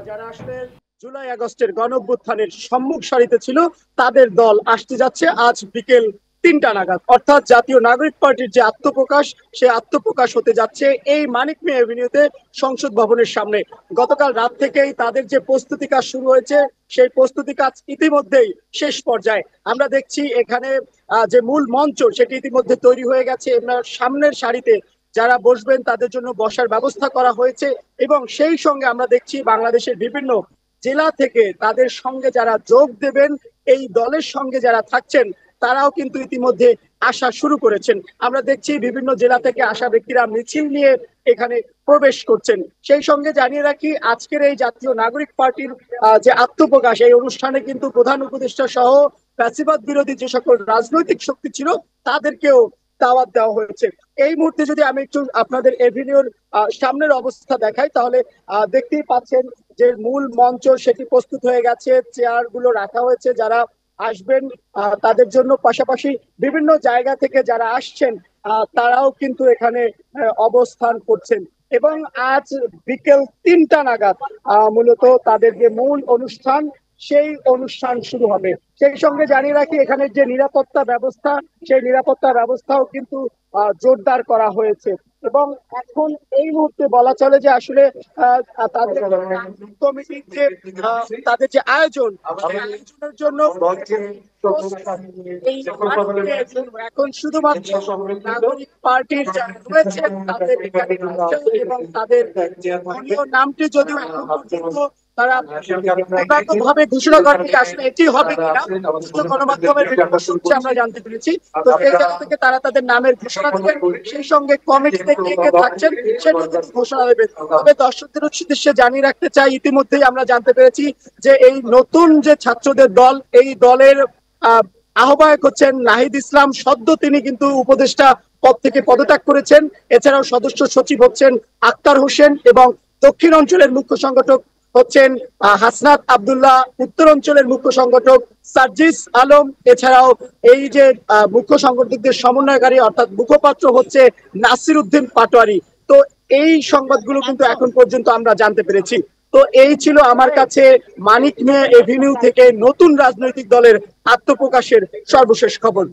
যারা আসলে জুলাই আগস্টের গণঅভ্যুত্থানের সম্মুখ সারিতে ছিল তাদের দল আসতে যাচ্ছে আজ বিকেল 3টা নাগাদ, অর্থাৎ জাতীয় নাগরিক পার্টির যে আত্মপ্রকাশ, সে আত্মপ্রকাশ হতে যাচ্ছে এই মানিক মিয়া এভিনিউতে, সংসদ ভবনের সামনে। গতকাল রাত থেকেই তাদের যে প্রস্তুতি কাজ শুরু হয়েছে, সেই প্রস্তুতি কাজ ইতিমধ্যেই শেষ পর্যায়ে। আমরা দেখছি এখানে যে মূল মঞ্চ সেটি ইতিমধ্যে তৈরি হয়ে গেছে। সামনের সারিতে যারা বসবেন তাদের জন্য বসার ব্যবস্থা করা হয়েছে, এবং সেই সঙ্গে আমরা দেখছি বাংলাদেশের বিভিন্ন জেলা থেকে তাদের সঙ্গে যারা যোগ দেবেন, এই দলের সঙ্গে যারা থাকছেন তারাও কিন্তু ইতিমধ্যে আসা শুরু করেছেন। আমরা দেখছি বিভিন্ন জেলা থেকে আসা ব্যক্তিরা মিছিল নিয়ে এখানে প্রবেশ করছেন। সেই সঙ্গে জানিয়ে রাখি, আজকের এই জাতীয় নাগরিক পার্টির যে আত্মপ্রকাশ, এই অনুষ্ঠানে কিন্তু প্রধান উপদেষ্টা সহ ফ্যাসিবাদ বিরোধী যে সকল রাজনৈতিক শক্তি ছিল তাদেরকেও দাওয়াত দেওয়া হয়েছে। এই মুহূর্তে যদি আমি একটু আপনাদের এভিনিউর সামনের অবস্থা দেখাই, তাহলে দেখতেই পাচ্ছেন যে মূল মঞ্চ সেটি প্রস্তুত হয়ে গেছে, চেয়ার গুলো রাখা হয়েছে যারা আসবেন তাদের জন্য। পাশাপাশি বিভিন্ন জায়গা থেকে যারা আসছেন তারাও কিন্তু এখানে অবস্থান করছেন, এবং আজ বিকেল 3টা নাগাদ মূলত তাদের যে মূল অনুষ্ঠান সেই অনুষ্ঠান শুরু হবে। সেই সঙ্গে জানিয়ে রাখি, এখানে যে নিরাপত্তা ব্যবস্থা, সেই নিরাপত্তা ব্যবস্থাও কিন্তু জোরদার করা হয়েছে। এবং এখন এই মুহূর্তে বলা চলে যে আসলে তাদের কমিটির যে তাদের যে আয়োজন, আয়োজনের জন্য এখন শুধুমাত্র নাগরিক পার্টির যারা রয়েছে তাদের এখানে, এবং তাদের নামটি যদিও এখন পর্যন্ত তারা ভাবে ঘোষণা করেন আসলে এটি হবে কিনা, গণমাধ্যমের শুনছে আমরা জানতে পেরেছি। তো সেই জায়গা থেকে তারা তাদের নামের ঘোষণা দেবেন, সেই সঙ্গে কমিটিতে কে কে থাকছেন সেটা কিন্তু ঘোষণা দেবেন। তবে দর্শকদের উদ্দেশ্যে জানিয়ে রাখতে চাই, ইতিমধ্যেই আমরা জানতে পেরেছি যে এই নতুন যে ছাত্রদের দল, এই দলের আহ্বায়ক হচ্ছেন নাহিদ ইসলাম। সদ্য তিনি কিন্তু উপদেষ্টা পদ থেকে পদত্যাগ করেছেন। এছাড়াও সদস্য সচিব হচ্ছেন আক্তার হোসেন, এবং দক্ষিণ অঞ্চলের মুখ্য সংগঠক হচ্ছেন হাসনাত আব্দুল্লাহ, উত্তর অঞ্চলের মুখ্য সংগঠক সার্জিস আলম। এছাড়াও এই যে মুখ্য সংগঠকদের সমন্বয়কারী অর্থাৎ মুখপাত্র হচ্ছে নাসির উদ্দিন পাটোয়ারি। তো এই সংবাদগুলো কিন্তু এখন পর্যন্ত আমরা জানতে পেরেছি। তো এই ছিল আমার কাছে মানিক মিয়া এভিনিউ থেকে নতুন রাজনৈতিক দলের আত্মপ্রকাশের সর্বশেষ খবর।